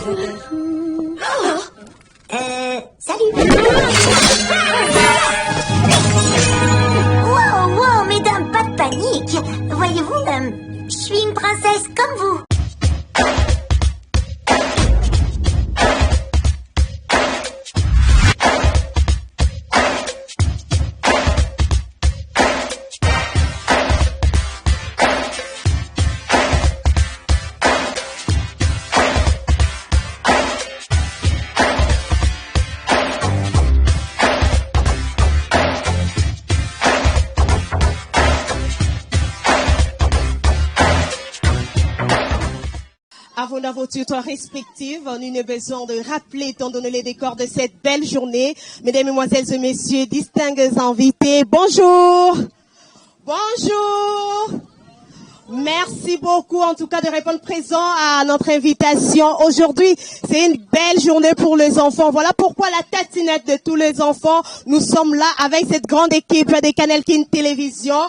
vous deux. Salut. Wow, mesdames, pas de panique. Voyez-vous, je suis une princesse comme vous. Dans vos tutoirs respectifs, nous avons besoin de rappeler, étant donné les décors de cette belle journée, mesdames, mesdemoiselles et messieurs, distingués invités, bonjour! Bonjour! Merci beaucoup, en tout cas, de répondre présent à notre invitation. Aujourd'hui, c'est une belle journée pour les enfants. Voilà pourquoi la tatinette de tous les enfants, nous sommes là avec cette grande équipe des Canal King Télévision.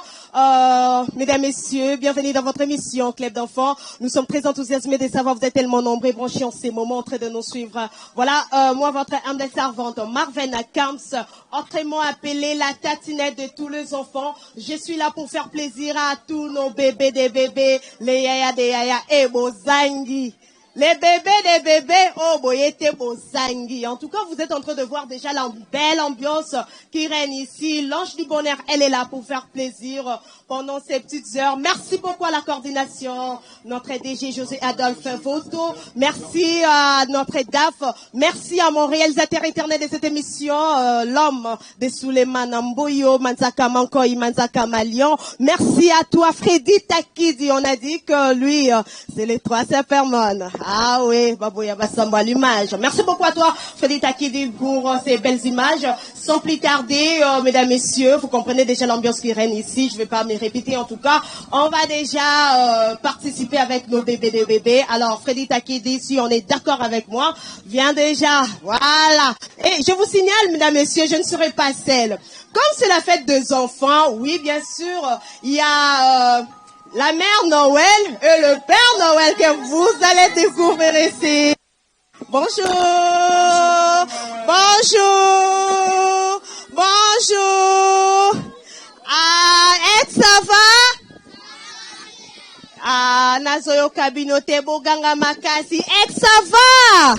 Mesdames, messieurs, bienvenue dans votre émission Club d'enfants. Nous sommes très enthousiasmés de savoir que vous êtes tellement nombreux et branchés en ces moments en train de nous suivre. Voilà, moi, votre humble servante, Marvin Camps, autrement appelée la tatinette de tous les enfants. Je suis là pour faire plaisir à tous nos bébés des bébés, les yaya des yaya et Bozangi. Les bébés des bébés, oh boyete bozangi. En tout cas, vous êtes en train de voir déjà la belle ambiance qui règne ici. L'ange du bonheur, elle est là pour faire plaisir pendant ces petites heures. Merci beaucoup à la coordination, notre DG José Adolphe Voto. Merci à notre DAF. Merci à mon réalisateur éternel de cette émission, l'homme de Souleymane Mboyo, Manzaka Mankoy, Manzaka Malion. Merci à toi, Freddy Takidi. On a dit que lui, c'est les trois Superman. Ah oui, Babouya Bassamba l'image. Merci beaucoup à toi, Freddy Takidi, pour ces belles images. Sans plus tarder, mesdames, messieurs, vous comprenez déjà l'ambiance qui règne ici. Je ne vais pas me répéter en tout cas. On va déjà participer avec nos bébés de bébés. Alors, Freddy Takidi, si on est d'accord avec moi, viens déjà. Voilà. Et je vous signale, mesdames, messieurs, je ne serai pas seule. Comme c'est la fête des enfants, oui, bien sûr, il y a... la mère Noël et le Père Noël que vous allez découvrir ici. Bonjour, bonjour, bonjour. Ça va? Nazoyo Kabinote Boganga Makasi. Ça va?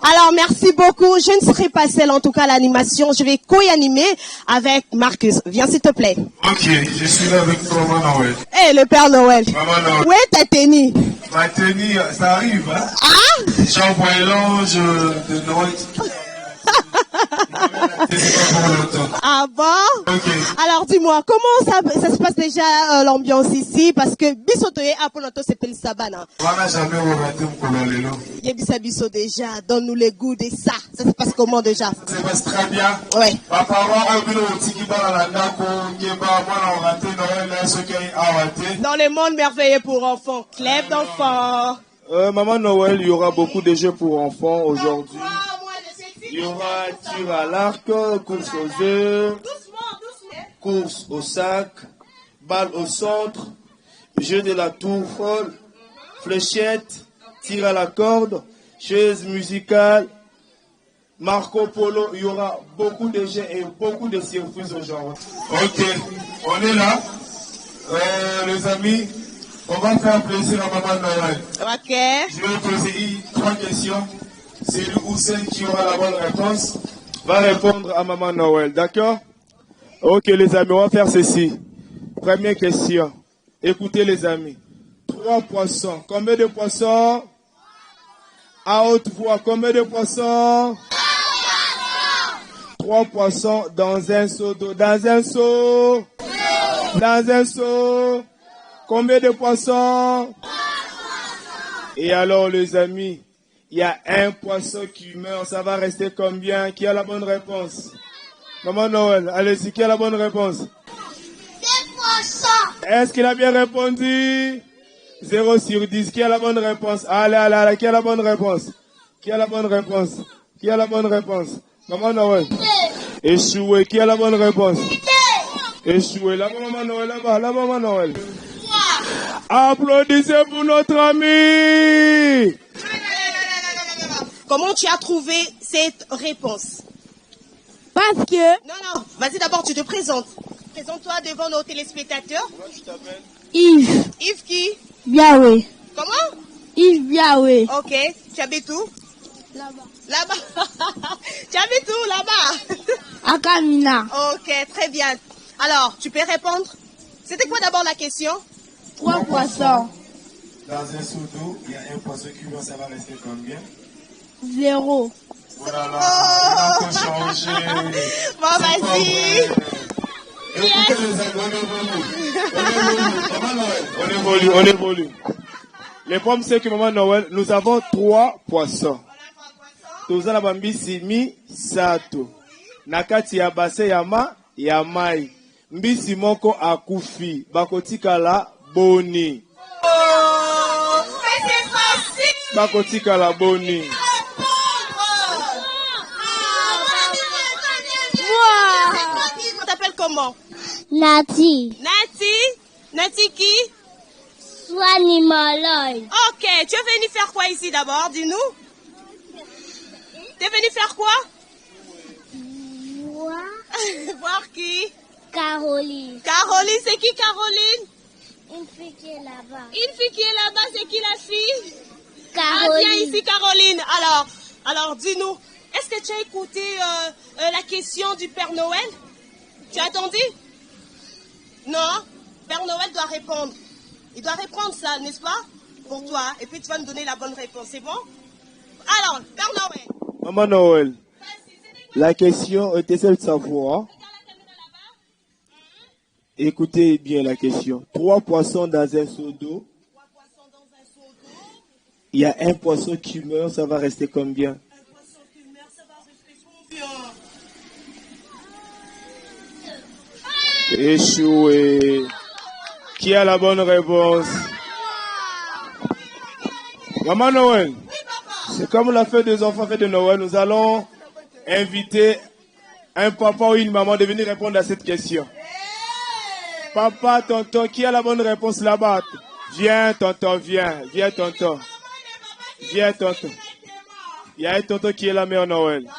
Alors, merci beaucoup. Je ne serai pas seule, en tout cas, à l'animation. Je vais co-animer avec Marcus. Viens, s'il te plaît. Ok, je suis là avec toi, Maman Noël. Eh, le Père Noël. Maman Noël. Où est ta tenue? Ma tenue, ça arrive, hein? Ah? J'envoie l'ange de Noël. Ah bon? Ok. Alors dis-moi, comment ça se passe déjà l'ambiance ici? Parce que Bissotoye Aponoto c'est le sabana. Voilà, jamais raté mon colonel. Yebisa Bisso déjà, donne-nous les goûts de ça. Ça se passe comment déjà? Ça se passe très bien. Ouais. Papa, dans le monde merveilleux pour enfants, club d'enfants. Maman Noël, il y aura beaucoup de jeux pour enfants aujourd'hui. Il y aura tir à l'arc, course aux œufs, course au sac, balle au centre, jeu de la tour folle, fléchette, tir à la corde, chaise musicale, Marco Polo. Il y aura beaucoup de jeux et beaucoup de surprises aujourd'hui. Ok, on est là. Les amis, on va faire plaisir à Maman Noël. Ok. Je vais poser 3 questions. C'est lui ou celle qui aura la bonne réponse va répondre à Maman Noël, d'accord? Ok les amis, on va faire ceci. Première question. Écoutez les amis. 3 poissons. Combien de poissons? À haute voix, combien de poissons? 3 poissons dans un seau d'eau. Dans un seau? Dans un seau? Combien de poissons? Et alors les amis, il y a un poisson qui meurt, ça va rester combien? Qui a la bonne réponse? Maman Noël, allez-y, qui a la bonne réponse? 2 poissons. Est-ce qu'il a bien répondu? 0 sur 10, qui a la bonne réponse? Allez, qui a la bonne réponse? Qui a la bonne réponse? Qui a la bonne réponse? Maman Noël. Échoué, qui a la bonne réponse? Échoué, là-bas Maman Noël, là-bas Maman Noël. Applaudissez pour notre ami. Comment tu as trouvé cette réponse? Parce que Non, vas-y d'abord, tu te présentes. Présente-toi devant nos téléspectateurs. Yves Yves qui? Biawe. Comment? Yves Biawe. Ok, tu habites où? Là-bas. Là-bas. Tu habites où là-bas? À Kamina. Ok, très bien. Alors, tu peux répondre? C'était quoi d'abord la question? 3 poissons. Dans un seau d'eau, il y a un poisson qui meurt, ça va rester combien? 0. Voilà, on a changé. Bon, vas-y. Écoutez les amis, On évolue. Les pommes, c'est que Maman Noël, nous avons 3 poissons. Tozala bambisi mi sato. Nakati ya base yama ya mai. Mbisi moko akufi. Bakotika la boni. Oh, mais c'est facile. Bakotika la boni. On t'appelle comment? Nati. Nati qui? Soigne Maloy. Ok, tu es venu faire quoi ici d'abord? Dis-nous. Tu es venu faire quoi? Voir qui? Caroline. Caroline, c'est qui Caroline? Une fille qui est là-bas. Une fille qui est là-bas, c'est qui la fille? Caroline. Ah, viens ici Caroline. Alors dis-nous, est-ce que tu as écouté la question du Père Noël? Tu as entendu? Non? Père Noël doit répondre. Il doit répondre ça, n'est-ce pas? Pour toi. Et puis tu vas nous donner la bonne réponse, c'est bon? Alors, Père Noël. Maman Noël, la question était celle de savoir. Écoutez bien la question. 3 poissons dans un seau d'eau. Il y a un poisson qui meurt, ça va rester combien? Échoué. Qui a la bonne réponse? Maman Noël, c'est comme la fête des enfants, fête de Noël. Nous allons inviter un papa ou une maman de venir répondre à cette question. Papa, tonton, qui a la bonne réponse là-bas? Viens, tonton, viens. Viens, tonton. Viens, tonton. Il y a un tonton qui est là, Mère Noël.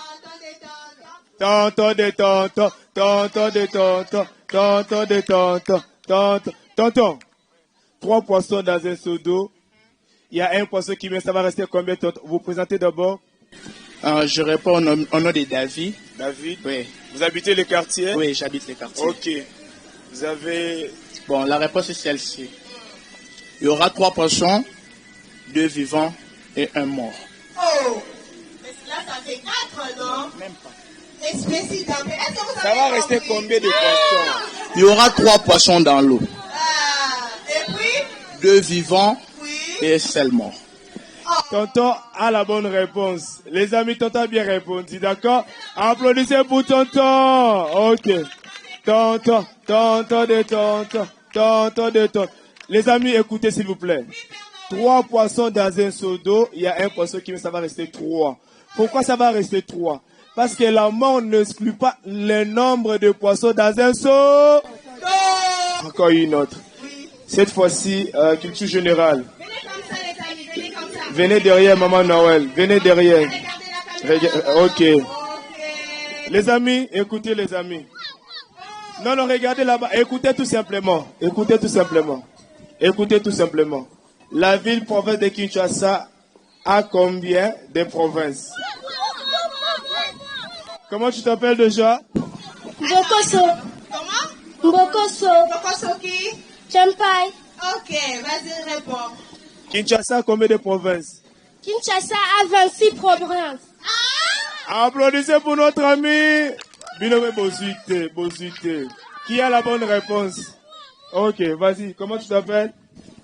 Tonton de tonton. Tonton de tonton. Tonton de tonton. Tonton. Tonton. 3 poissons dans un seau d'eau. Il y a un poisson qui vient, ça va rester combien, tonton? Vous présentez d'abord. Je réponds au nom de David. David. Oui. Vous habitez le quartier? Oui, j'habite le quartier. Ok. Vous avez... Bon, la réponse est celle-ci. Il y aura 3 poissons, 2 vivants et 1 mort. Oh! Là, ça fait 4, non? Même pas. Explicite un peu. Est-ce que vous Ça avez va rester compris? combien de poissons? Il y aura 3 poissons dans l'eau, Et puis? 2 vivants Oui. et un seul mort. Tonton a la bonne réponse. Les amis, tonton a bien répondu, d'accord? Applaudissez pour tonton. Ok. Tonton, tonton de tonton, tonton de tonton. Les amis, écoutez s'il vous plaît. 3 poissons dans un seau d'eau, il y a un poisson qui ça va rester 3. Pourquoi ça va rester 3? Parce que la mort n'exclut pas le nombre de poissons dans un seau. Encore une autre. Cette fois-ci, culture générale. Venez comme ça, les amis. Venez comme ça. Venez derrière Maman Noël. Venez derrière. Regardez la caméra. Ok. Les amis, écoutez les amis. Non, regardez là-bas. Écoutez tout simplement. Écoutez tout simplement. Écoutez tout simplement. La ville-province de Kinshasa a combien de provinces? Comment tu t'appelles déjà? Bokoso. Comment? Bokoso. Kokosoki? Champai. Ok, vas-y, réponds. Kinshasa a combien de provinces? Kinshasa a 26 provinces. Applaudissez pour notre ami. Binome Bosuite, Bosuite. Qui a la bonne réponse? Ok, vas-y. Comment tu t'appelles?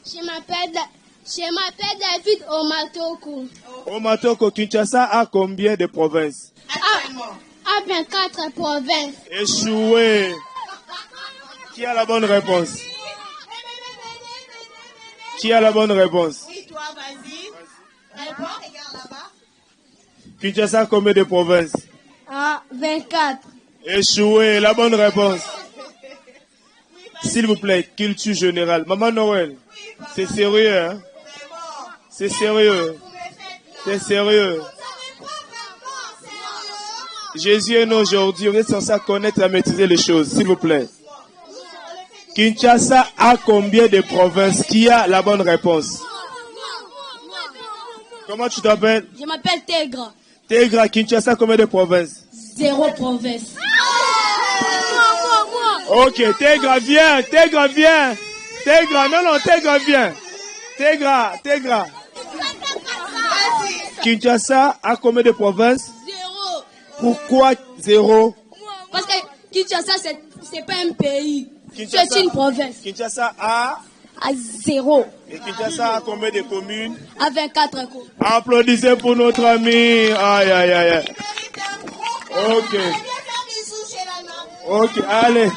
Je m'appelle David Omatoku. Omatoko, Kinshasa a combien de provinces? Actuellement. A 24 provinces. Échoué. Qui a la bonne réponse? Qui a la bonne réponse? Oui, toi, vas-y. Réponds, regarde là-bas. Kinshasa a combien de provinces? A 24. Échoué. La bonne réponse. S'il vous plaît, culture générale. Maman Noël, Oui, C'est sérieux, hein? C'est sérieux. C'est sérieux. Jésus est né aujourd'hui. Vous êtes censé connaître et maîtriser les choses, s'il vous plaît. Kinshasa a combien de provinces? Qui a la bonne réponse? Comment tu t'appelles? Je m'appelle Tegra. Tegra, Kinshasa, combien de provinces? 0 province. Ok, Tegra, viens. Tegra, viens. Tegra, non, Tegra, viens. Tegra. Kinshasa a combien de provinces? 0. Pourquoi 0? Parce que Kinshasa, c'est pas un pays. Kinshasa- C'est une province. Kinshasa a... À 0. Et Kinshasa a combien de communes? À 24 coups. Applaudissez pour notre ami. Aïe. Ok, allez.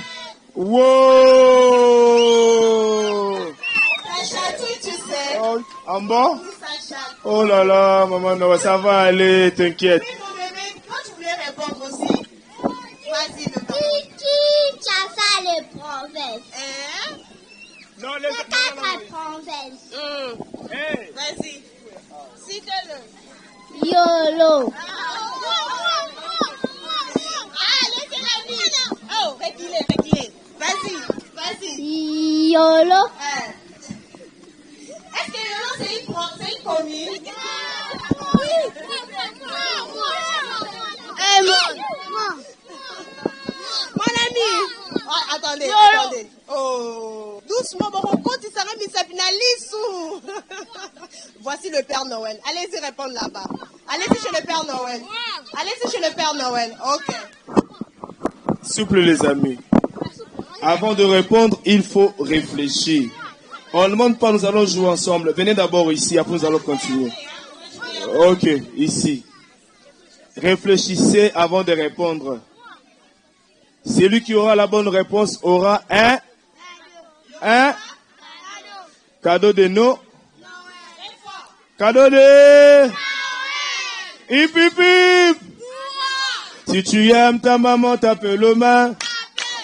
Wow. Oh, en bas? Oh là là, maman, non, ça va aller, t'inquiète. Kinshasa, les provinces. Non, Les 4 provinces. Hey. Vas-y. Cite-le. YOLO. Oh, reculez. Vas-y. YOLO. Est-ce que YOLO, c'est une commune? Mon ami. Oh, attendez. Oh, doucement, bon, on compte, il s'arrête, mais ça finalise. Voici le Père Noël. Allez-y répondre là-bas. Allez-y chez le Père Noël. Ok. Souple les amis. Avant de répondre, il faut réfléchir. On ne demande pas, nous allons jouer ensemble. Venez d'abord ici, après nous allons continuer. Ok, ici. Réfléchissez avant de répondre. Celui qui aura la bonne réponse aura un cadeau de Noël. Cadeau de hip hip hip. Si tu aimes ta maman, tape le main.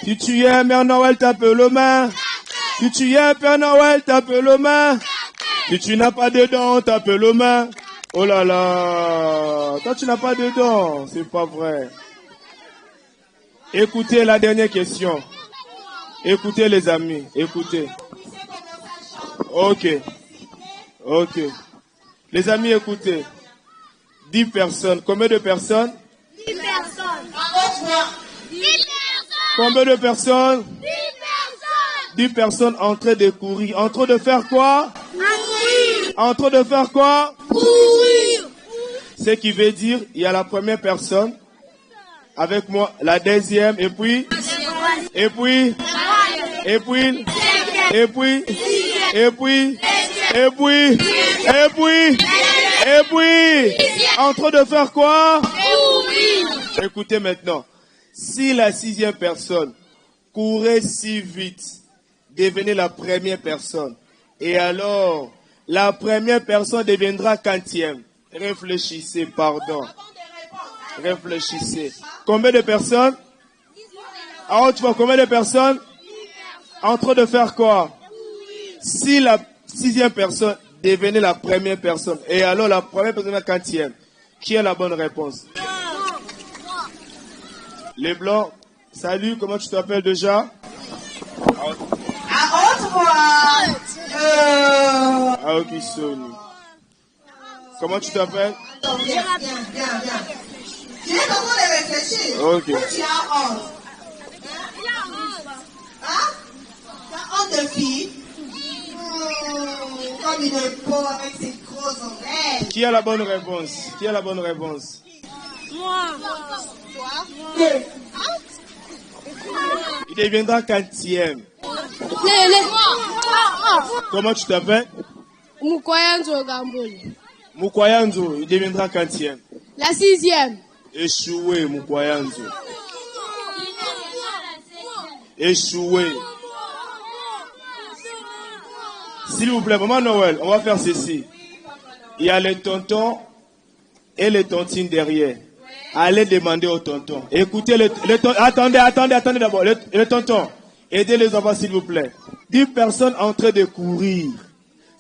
Si tu aimes Père Noël, tape le main. Si tu aimes Père Noël, tape le main. Si tu n'as pas de dents, tape le main. Oh là là, toi tu n'as pas de dents, c'est pas vrai. Écoutez la dernière question. Écoutez les amis, écoutez. Ok. Les amis, écoutez. 10 personnes. Combien de personnes? 10 personnes. Combien de personnes? 10 personnes. 10 personnes en train de courir. En train de faire quoi? En train de faire quoi? Courir. Ce qui veut dire, il y a la première personne. Avec moi, la deuxième, et puis, en train de faire quoi? Écoutez maintenant. Si la 6e personne courait si vite, devenait la première personne, et alors, la première personne deviendra quantième. Réfléchissez, pardon. Réfléchissez. Combien de personnes? Alors, tu vois, combien de personnes? En train de faire quoi? Si la 6e personne devenait la première personne, et alors la première personne la quantième, qui a la bonne réponse? Les blancs, salut, comment tu t'appelles déjà? Aokisoni. Comment tu t'appelles? Tu es en train de réfléchir. Ok. Tu as honte. Hein? Tu as honte de fille. Comme il est beau avec ses grosses oreilles. Qui a la bonne réponse? Qui a la bonne réponse? Moi. Toi? Il deviendra quantième. Comment tu t'appelles? Mukwayanzo Gamboli. Mukwayanzo, il deviendra quantième. La 6e. Échoué, Mukwayanzo. Échoué. S'il vous plaît, maman Noël, on va faire ceci. Il y a les tontons et les tontines derrière. Allez demander aux tontons. Écoutez les tontons. Attendez d'abord. Les tontons, aidez les enfants s'il vous plaît. 10 personnes en train de courir.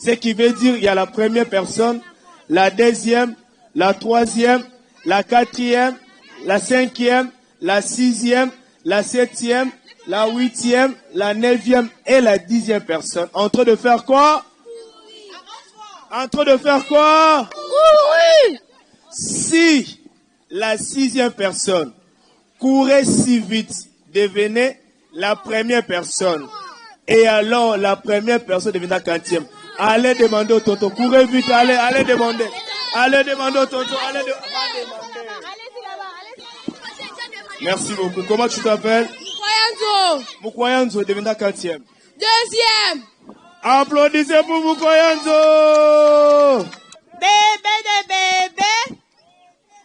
Ce qui veut dire il y a la première personne, la deuxième, la troisième, la quatrième, la cinquième, la sixième, la septième, la huitième, la neuvième et la 10e personne. En train de faire quoi? En train de faire quoi? Oui. Si la 6e personne courait si vite, devenait la première personne. Et alors la première personne devenait la 40e. Allez demander au tonton. Courez vite, allez demander. Allez demander au tonton. Allez demander. Merci beaucoup. Comment tu t'appelles? Mukwayanzo. Mukwayanzo devient la 40e. Deuxième. Applaudissez pour Mukwayanzo. Bébé de bébé.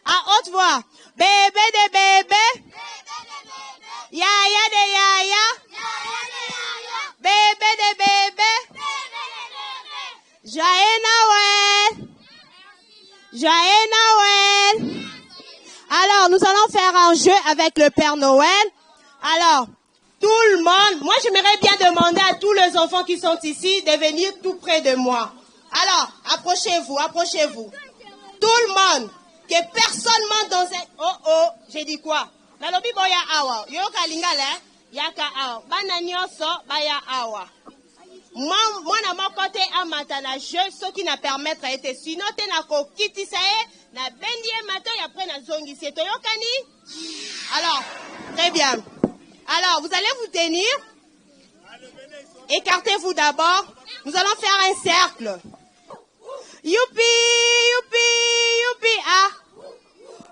À haute voix. Bébé de bébé. Yaya de yaya. Bébé de bébé. Joyeux Noël. Joyeux Noël. Alors, nous allons faire un jeu avec le Père Noël. Alors, tout le monde, moi j'aimerais bien demander à tous les enfants qui sont ici de venir tout près de moi. Alors, approchez-vous, approchez-vous. Tout le monde, que personne monte dans un... Oh, j'ai dit quoi? Nalobi boya awa, yoka lingale, yaka awa, bana nyoso, baya awa. Moi na mon côté amata na jeu, ce qui n'a permettre à être sinon te na ko kiti sae na bendie matin et après na zongi c'est yokani. Alors, très bien. Alors, vous allez vous tenir. Écartez-vous d'abord. Nous allons faire un cercle. Youpi, youpi, youpi, ah.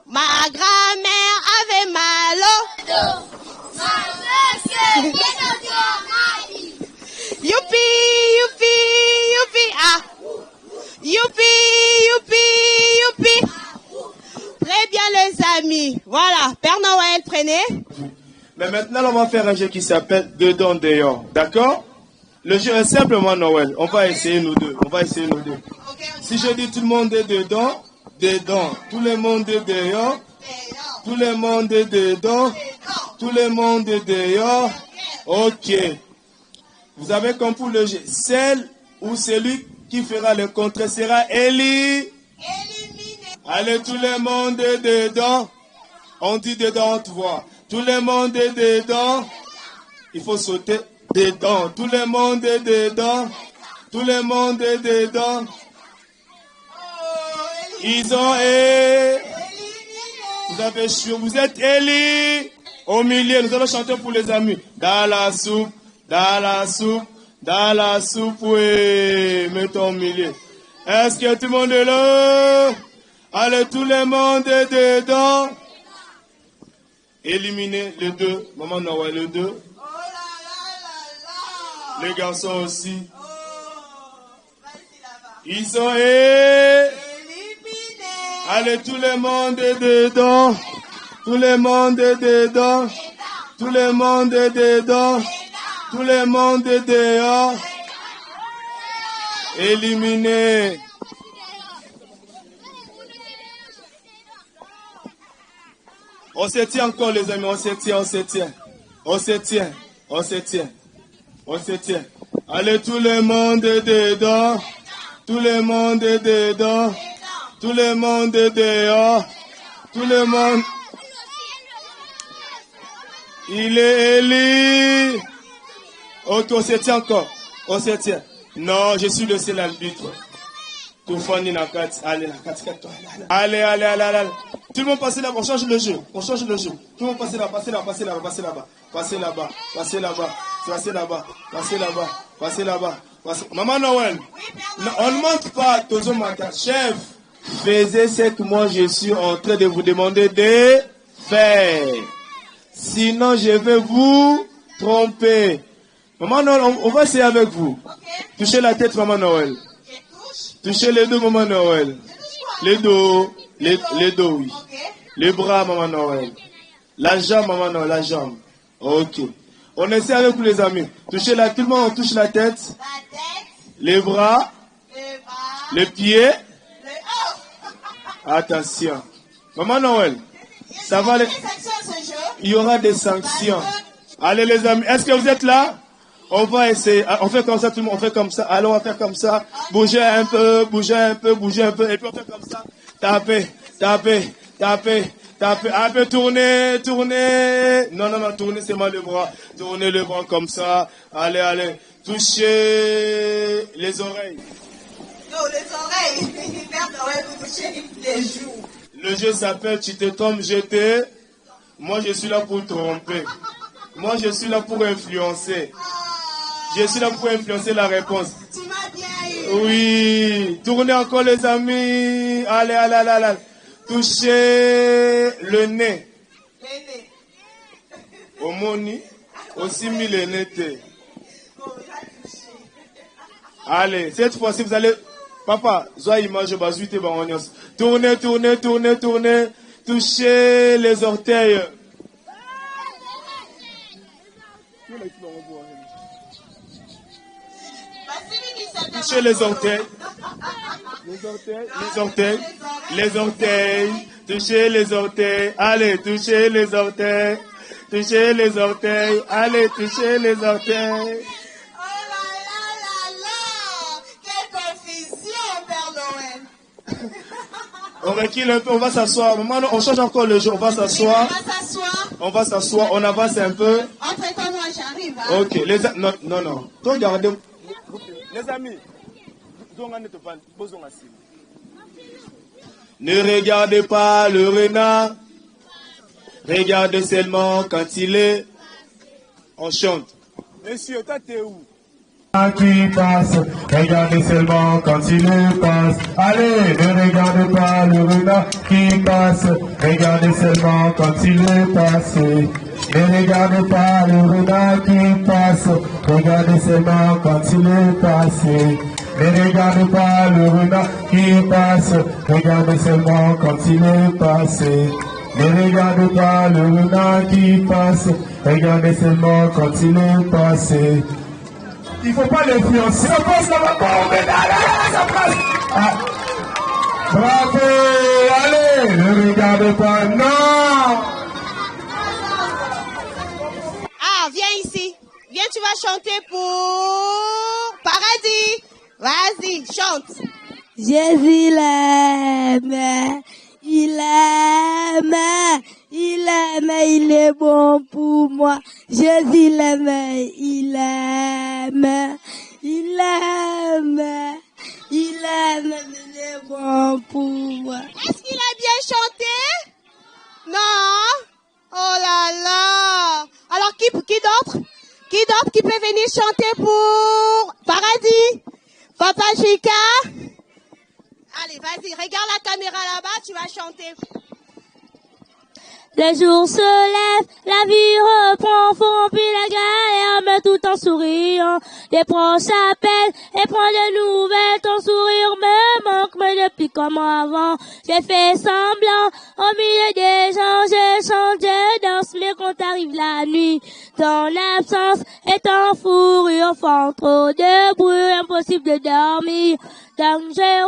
Ma grand-mère avait mal au dos. Youpi, youpi, youpi, ah. Youpi, youpi, youpi. Très bien les amis. Voilà, Père Noël, prenez. Mais maintenant, on va faire un jeu qui s'appelle Dedans, dehors. D'accord? Le jeu est simplement Noël. On va essayer nous deux. Si je dis tout le monde est dedans, dedans. Tout le monde est dehors. Tout le monde est dedans. Tout le monde est dehors. Ok. Vous avez compris le jeu. Celle ou celui qui fera le contraire sera éliminé. Allez, tout le monde est dedans. On dit dedans, on te voit. Tout le monde est dedans. Il faut sauter dedans. Tout le monde est dedans. Tout le monde est dedans. Ils ont vous avez chaud. Vous êtes élus. Au milieu, nous allons chanter pour les amis. Dans la soupe, dans la soupe, dans la soupe, oui. Mettons au milieu. Est-ce que tout le monde est là? Allez, tout le monde est dedans. Éliminer les deux. Maman Noël, les deux. Les garçons aussi. Ils sont éliminés. Allez, tout le monde est dedans. Tout le monde est dedans. Tout le monde est dedans. Tout le monde est dehors. Éliminé. On se tient encore les amis, on se tient. Allez, tout le monde est dedans. Tout le monde est dedans. Tout le monde est dehors. Tout le monde. Il est élu. Ok, on se tient encore. Non, je suis le seul arbitre. Allez. Tout le monde passe là, on change le jeu. Tout le monde passe là, passez là-bas. Maman Noël, on ne montre pas Tozo Mata. Chef, faisez ce que moi je suis en train de vous demander de faire. Sinon, je vais vous tromper. Maman Noël, on va essayer avec vous. Touchez la tête, Maman Noël. Touchez les deux, Maman Noël. Les dos, oui. Les bras, Maman Noël. La jambe, Maman Noël, la jambe. Ok. On essaie avec vous, les amis. Touchez la, tout le monde, on touche la tête. Les bras. Les pieds. Attention. Maman Noël, ça va aller. Il y aura des sanctions. Allez, les amis, est-ce que vous êtes là? On va essayer. On fait comme ça, tout le monde. On fait comme ça. Allons, on va faire comme ça. Bougez un peu, bougez un peu, bougez un peu. Et puis on fait comme ça. Tapez, tapez, tapez, tapez. Un peu tournez, tournez. Non, non, non, tournez seulement le bras. Tournez le bras comme ça. Allez, allez. Touchez les oreilles. Non, les oreilles. Père Noël, vous touchez les joues. Le jeu s'appelle Tu te trompes, je te. Moi, je suis là pour tromper. Moi, je suis là pour influencer. Je suis là pour influencer la réponse. Tu m'as bien eu. Oui. Tournez encore, les amis. Allez, allez, allez, allez. Touchez le nez. Le nez. Au moni. Aussi mis le nez. Allez, cette fois-ci, vous allez... Papa, zoa image bazuite baonios. Tournez, tournez, tournez, tournez. Touchez les orteils. Touchez les orteils. Les orteils, les orteils, les orteils. Touchez les orteils. Allez, touchez les orteils. Touchez les orteils. Allez, touchez les orteils. On recule un peu, on va s'asseoir. Maman, on change encore le jeu, on va s'asseoir. On va s'asseoir, on avance un peu. Entre-toi-moi, j'arrive. Hein? Ok, non, non, non. Regardez. Les amis, ne regardez pas le renard. Regardez seulement quand il est. On chante. Monsieur, toi, t'es où? Qui passe, regardez seulement quand il passe. Allez, ne regardez pas le renard qui passe, regardez seulement quand il passe. Ne regardez pas le renard qui passe, regardez seulement quand il passe. Ne regardez pas le renard qui passe, regardez seulement quand il passe. Ne regardez pas le renard qui passe, regardez seulement quand il passe. Il ne faut pas l'influencer. Ça passe là-bas, ça passe. Ah. Bravo, allez, ne regardez pas, non. Ah, viens ici. Viens, tu vas chanter pour Paradis. Vas-y, chante. Jésus l'aime, il aime, il aime, il est bon pour moi. Jésus l'aime, il aime, il aime, il aime, il est bon pour moi. Est-ce qu'il a bien chanté? Non? Oh là là! Alors qui d'autre? Qui d'autre qui peut venir chanter pour Paradis? Papa Chica? Allez, vas-y, regarde la caméra là-bas, tu vas chanter. Le jour se lève, la vie reprend, faut remplir la galère, mais tout en souriant. Les proches s'appellent et prennent de nouvelles, ton sourire me manque, mais depuis comme avant. J'ai fait semblant, au milieu des gens, je chante, je danse, mais quand arrive la nuit, ton absence est en fourrure, font trop de bruit, impossible de dormir. Donc je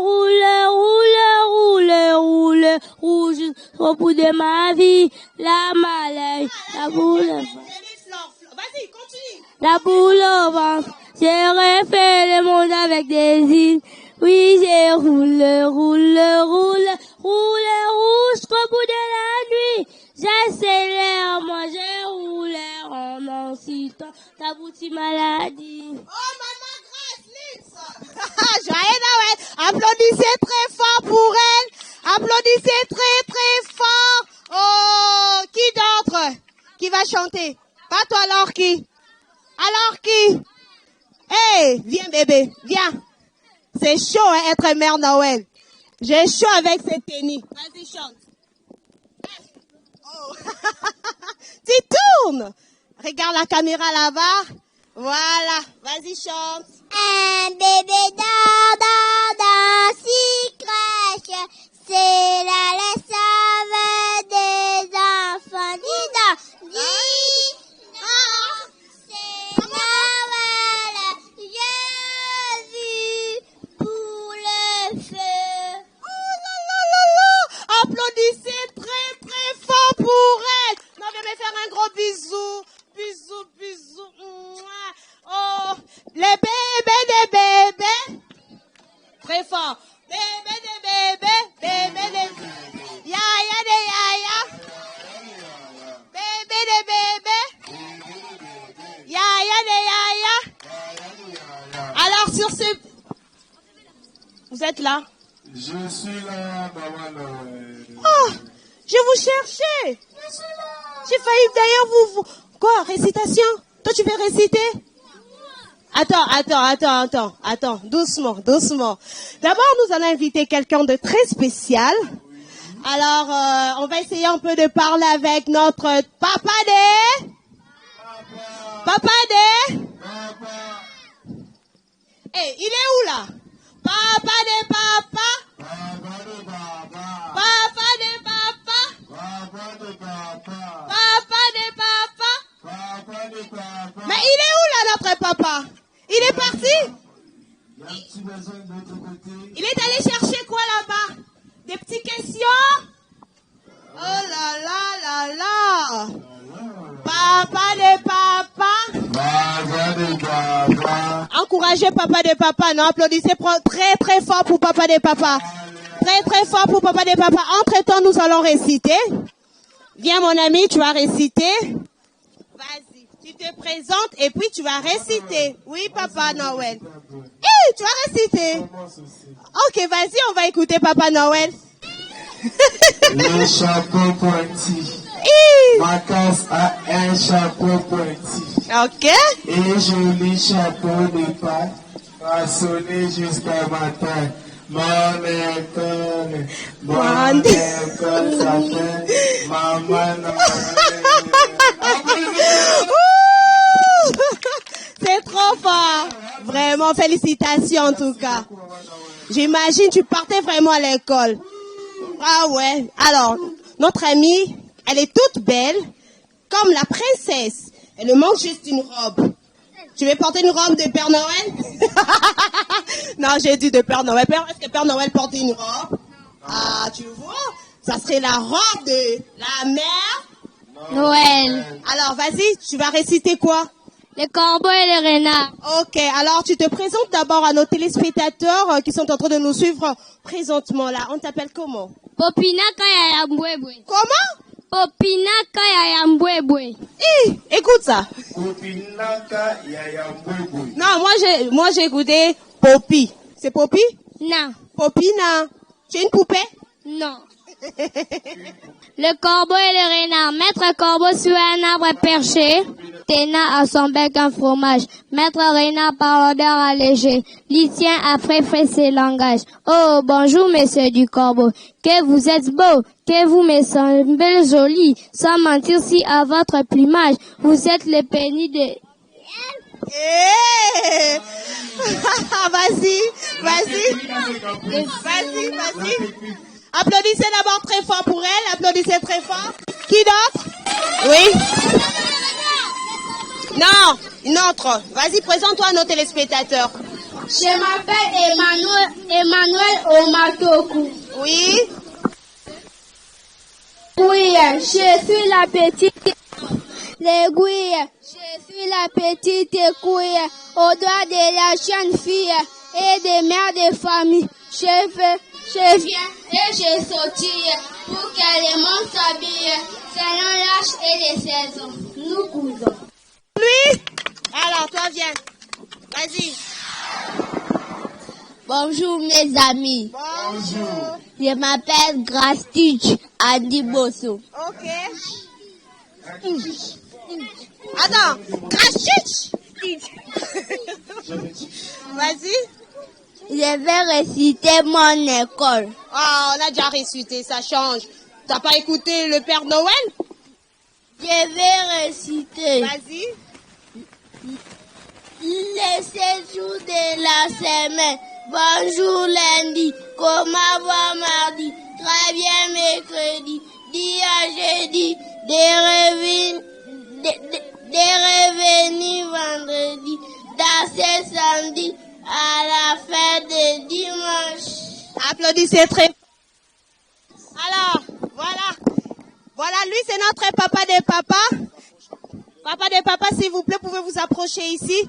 roule jusqu'au bout de ma vie. La maladie, la boule au ventre. Vas-y, continue. La boule au ventre. J'ai refait le monde avec des îles. Oui, j'ai roule jusqu'au bout de la nuit. J'accélère, moi je roule en incitant ta boutique maladie. Oh, maman Grace, Lux. Joyeux Noël. Applaudissez très fort pour elle. Applaudissez très très fort. Oh, qui d'autre qui va chanter? Pas toi, alors qui? Alors qui? Hey, viens bébé, viens. C'est chaud hein, être mère Noël. J'ai chaud avec cette tenue. Vas-y, chante. Oh. Tu tournes. Regarde la caméra là-bas. Voilà, vas-y, chante. Un bébé dans si crèche, c'est la saveur des enfants. Dis donc, c'est Noël, j'ai vu pour le feu. Oh là là là là! Applaudissez très très fort pour elle. Non, viens me faire un gros bisou. Bisou, bisou. Mouah. Oh, fort. Bébé de bébé, bébé de yaya de yaya. Bébé de bébé, yaya de yaya. Alors sur ce... Vous êtes là? Je suis là, maman. Oh, je vous cherchais. J'ai failli d'ailleurs vous... Quoi, récitation? Toi tu veux réciter? Attends, doucement. D'abord, nous allons inviter quelqu'un de très spécial. Alors, on va essayer un peu de parler avec notre papa des... Eh, il est où là? Papa des papas. Mais il est où là, notre papa? Il est parti? Il est allé chercher quoi là-bas? Des petites questions? Oh là là. Papa de papa. Encouragez papa de papa, non? Applaudissez très très fort pour papa de papa. Très très fort pour papa de papa. Entre-temps, nous allons réciter. Viens mon ami, tu vas réciter. Vas-y, tu te présentes et puis tu vas réciter. Oui, Papa Noël. Tu vas réciter. Ok, vas-y, on va écouter Papa Noël. Le chapeau pointu. Ma casse a un chapeau pointu. Ok. Et joli chapeau de Pâques, façonné jusqu'à matin. Mon école s'appelle Maman C'est trop fort. Vraiment, félicitations en tout cas. J'imagine tu partais vraiment à l'école. Ah ouais. Alors, notre amie, elle est toute belle, comme la princesse. Elle lui manque juste une robe. Tu veux porter une robe de Père Noël? Non, j'ai dit de Père Noël. Est-ce que Père Noël porte une robe? Ah, tu vois? Ça serait la robe de la mère Noël. Alors, vas-y, tu vas réciter quoi? Les corbeaux et les renards. Ok, alors tu te présentes d'abord à nos téléspectateurs qui sont en train de nous suivre présentement là. On t'appelle comment? Popina Kaya Mbwebwe. Comment? Popina Kaya Mbwebwe. Écoute ça. Non, moi j'ai écouté Poppy. C'est Poppy? Non. Popina. Tu es une poupée? Non. Le corbeau et le renard. Maître corbeau sur un arbre perché. Téna à son bec un fromage. Maître renard par l'odeur allégée. Lycien après fait ses langages. Oh, bonjour, messieurs du corbeau. Que vous êtes beau, que vous me semblez joli. Sans mentir si à votre plumage, vous êtes le pénis de... Vas-y. Applaudissez d'abord très fort pour elle. Applaudissez très fort. Qui d'autre? Oui. Non, une autre. Vas-y, présente-toi à nos téléspectateurs. Je m'appelle Emmanuel Omatoku. Oui. Oui, je suis la petite. L'aiguille, je suis la petite couille au doigt de la jeune fille et des mères de famille. Je viens et je sautille pour que le monde s'habille selon l'âge et les saisons. Nous cousons. Lui? Alors, toi, viens. Vas-y. Bonjour mes amis. Bonjour. Je m'appelle Grastitch Adiboso. Ok. Attends, Grastitch. Vas-y. Je vais réciter mon école. Ah, on a déjà récité, ça change. T'as pas écouté le Père Noël? Je vais réciter. Vas-y. Le séjour de la semaine. Bonjour lundi. Comment va mardi? Très bien mercredi. Dis à jeudi. De revenir vendredi. Danser samedi. À la fin de dimanche. Applaudissez très. Alors, voilà, lui c'est notre papa des papas. Papa des papas, s'il vous plaît, pouvez vous approcher ici.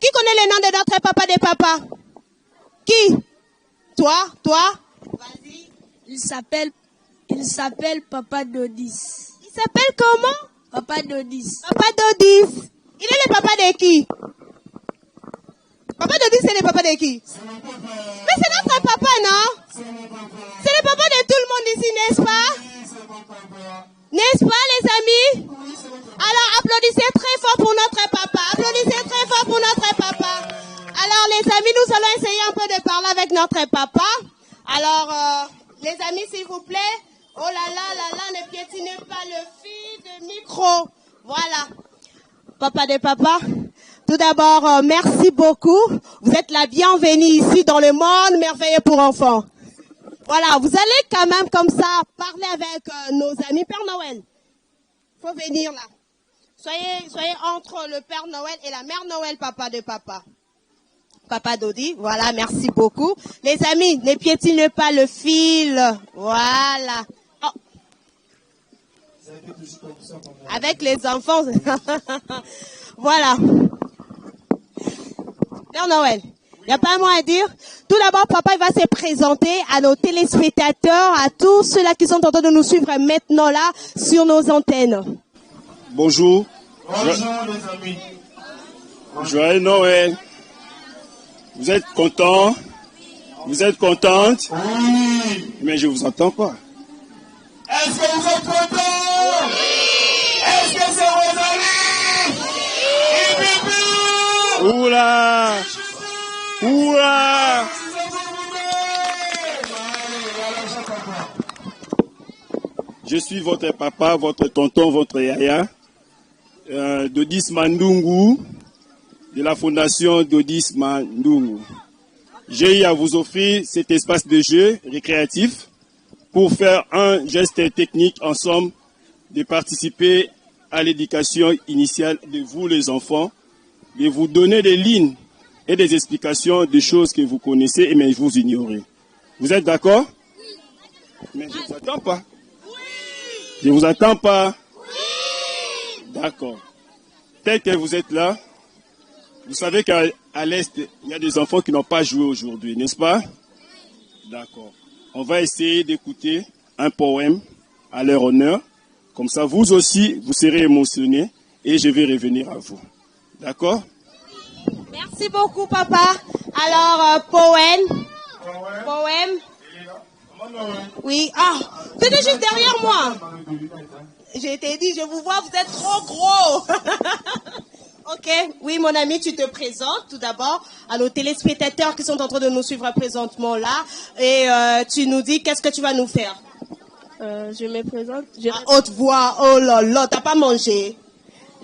Qui connaît le nom de notre papa des papas? Qui? Toi? Vas-y. Il s'appelle Papa Dodis. Il s'appelle comment? Papa Dodis. Papa Dodis. Il est le papa de qui? Papa Dodis, c'est le papa de qui? Mais c'est notre papa, non? C'est le papa de tout le monde ici, n'est-ce pas? N'est-ce pas, les amis? Alors, applaudissez très fort pour notre papa. Applaudissez très fort pour notre papa. Alors, les amis, nous allons essayer un peu de parler avec notre papa. Alors, les amis, s'il vous plaît. Oh là là, ne piétinez pas le fil de micro. Voilà. Papa de papa, tout d'abord, merci beaucoup. Vous êtes la bienvenue ici dans le monde merveilleux pour enfants. Voilà, vous allez quand même comme ça parler avec nos amis. Père Noël, faut venir là. Soyez entre le Père Noël et la Mère Noël, papa de papa. Papa Dodi, voilà, merci beaucoup. Les amis, ne piétinez pas le fil. Voilà. Oh. Avec les enfants. Voilà. Père Noël, il n'y a pas un mot à dire. Tout d'abord, papa il va se présenter à nos téléspectateurs, à tous ceux-là qui sont en train de nous suivre maintenant là sur nos antennes. Bonjour. Bonjour les amis. Joyeux Noël. Vous êtes contents? Vous êtes contentes? Oui. Mais je vous entends pas. Est-ce que vous êtes contents? Oui. Est-ce que c'est vos amis? Oui. Oula! Oula! Je suis votre papa, votre tonton, votre yaya, Dodis Mandungu, de la fondation Dodis Mandungu. J'ai eu à vous offrir cet espace de jeu récréatif pour faire un geste technique ensemble, de participer à l'éducation initiale de vous les enfants, de vous donner des lignes et des explications de choses que vous connaissez mais vous ignorez. Vous êtes d'accord? Mais je ne vous attends pas. Je ne vous attends pas. D'accord. Tel que vous êtes là, vous savez qu'à l'Est, il y a des enfants qui n'ont pas joué aujourd'hui, n'est-ce pas? D'accord. On va essayer d'écouter un poème à leur honneur. Comme ça, vous aussi, vous serez émotionnés et je vais revenir à vous. D'accord? Merci beaucoup, papa. Alors, poème. Oui. Ah, c'était juste derrière moi. Je t'ai dit, je vous vois, vous êtes trop gros. Ok. Oui, mon ami, tu te présentes tout d'abord à nos téléspectateurs qui sont en train de nous suivre présentement là. Et tu nous dis qu'est-ce que tu vas nous faire. Je me présente. À haute voix. Oh là là, t'as pas mangé.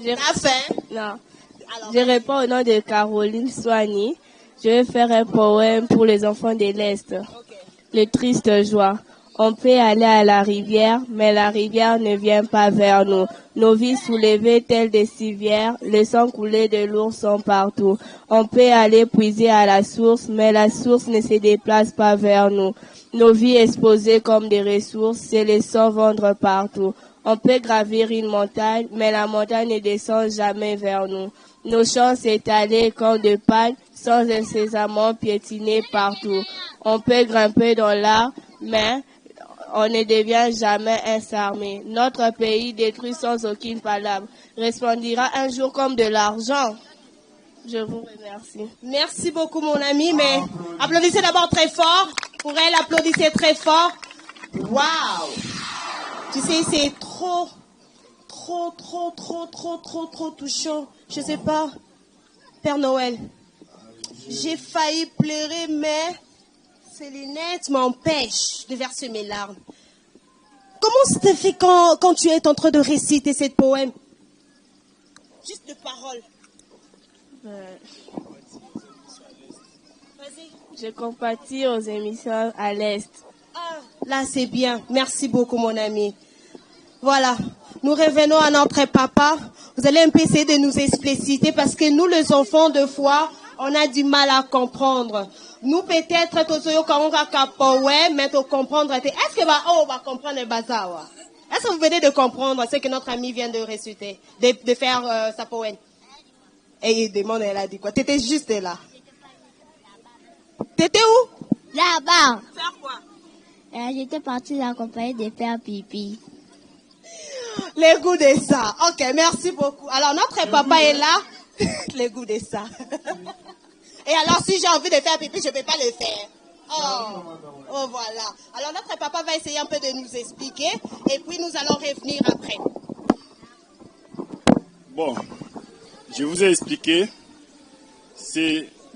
T'as faim? Non. Alors, Je réponds au nom de Caroline Soigny. Je vais faire un poème pour les enfants de l'Est. okay. Le triste joie. On peut aller à la rivière, mais la rivière ne vient pas vers nous. Nos vies soulevées telles des civières, le sang coulé de l'ours sont partout. On peut aller puiser à la source, mais la source ne se déplace pas vers nous. Nos vies exposées comme des ressources, se laissant vendre partout. On peut gravir une montagne, mais la montagne ne descend jamais vers nous. Nos champs s'étaler comme de palmes, sans incessamment piétiner partout. On peut grimper dans l'arbre, mais on ne devient jamais insarmé. Notre pays détruit sans aucune palabre resplendira un jour comme de l'argent. Je vous remercie. Merci beaucoup, mon ami, mais applaudissez d'abord très fort. Pour elle, applaudissez très fort. Waouh! Tu sais, c'est trop touchant. Je sais pas. Père Noël, j'ai failli pleurer, mais ces lunettes m'empêchent de verser mes larmes. Comment ça te fait quand tu es en train de réciter ce poème? Juste de paroles. Vas-y. Je compatis aux émissions à l'Est. Ah, là c'est bien. Merci beaucoup, mon ami. Voilà. Nous revenons à notre papa. Vous allez un peu essayer de nous expliciter parce que nous, les enfants, de fois, on a du mal à comprendre. Nous, peut-être, mais pour comprendre, est-ce que on va comprendre le bazar? Est-ce que vous venez de comprendre ce que notre ami vient de réciter, de faire sa poème? Et il demande, elle a dit quoi? T'étais juste là. T'étais où? Là là-bas. Faire quoi? J'étais partie l'accompagner de faire pipi. Les goûts de ça. Ok, merci beaucoup. Alors, notre papa est là. Les goûts de ça. Et alors, si j'ai envie de faire pipi, je ne peux pas le faire. Oh, voilà. Alors, notre papa va essayer un peu de nous expliquer. Et puis, nous allons revenir après. Bon, je vous ai expliqué.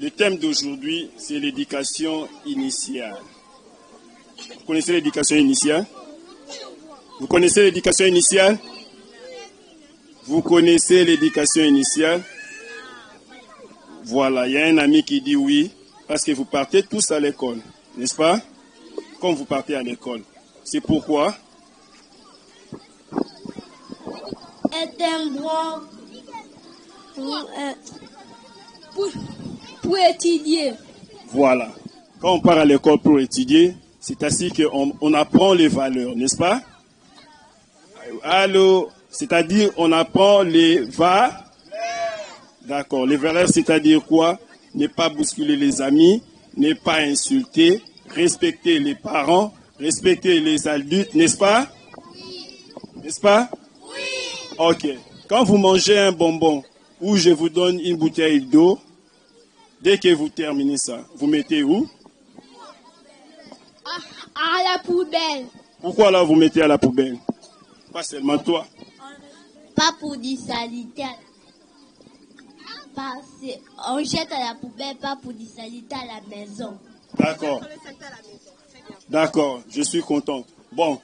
Le thème d'aujourd'hui, c'est l'éducation initiale. Vous connaissez l'éducation initiale? Vous connaissez l'éducation initiale? Vous connaissez l'éducation initiale? Voilà, il y a un ami qui dit oui, parce que vous partez tous à l'école, n'est-ce pas? Comme vous partez à l'école. C'est pourquoi? Est un bon pour étudier. Voilà. Quand on part à l'école pour étudier, c'est ainsi qu'on apprend les valeurs, n'est-ce pas? Allô? C'est-à-dire, on apprend les valeurs. D'accord. Les valeurs, c'est-à-dire quoi? Ne pas bousculer les amis, ne pas insulter, respecter les parents, respecter les adultes, n'est-ce pas? N'est-ce pas? Oui. Ok. Quand vous mangez un bonbon ou je vous donne une bouteille d'eau, dès que vous terminez ça, vous mettez où? À la poubelle. Pourquoi là vous mettez à la poubelle? Pas seulement toi. Pas pour dire salité. On jette à la poubelle, pas pour dire salité à la maison. D'accord. D'accord, je suis content. Bon.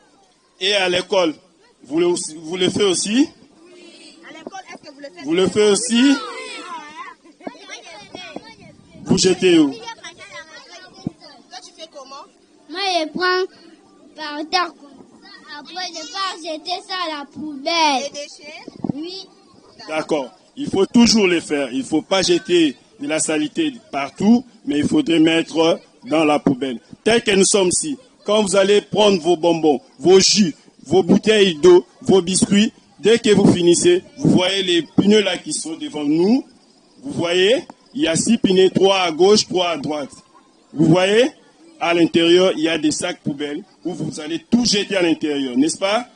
Et à l'école, vous le faites aussi? À l'école, est-ce que vous le faites? Vous le faites aussi? Vous jetez où? Toi, tu fais comment? Moi, je prends par terre comme ça. Après, je pars jeter ça à la poubelle. Les déchets? Oui. D'accord. Il faut toujours les faire. Il ne faut pas jeter de la saleté partout, mais il faudrait mettre dans la poubelle. Tel que nous sommes ici, quand vous allez prendre vos bonbons, vos jus, vos bouteilles d'eau, vos biscuits, dès que vous finissez, vous voyez les pneus là qui sont devant nous. Vous voyez, il y a 6 pneus, 3 à gauche, 3 à droite. Vous voyez, à l'intérieur, il y a des sacs poubelles où vous allez tout jeter à l'intérieur, n'est-ce pas?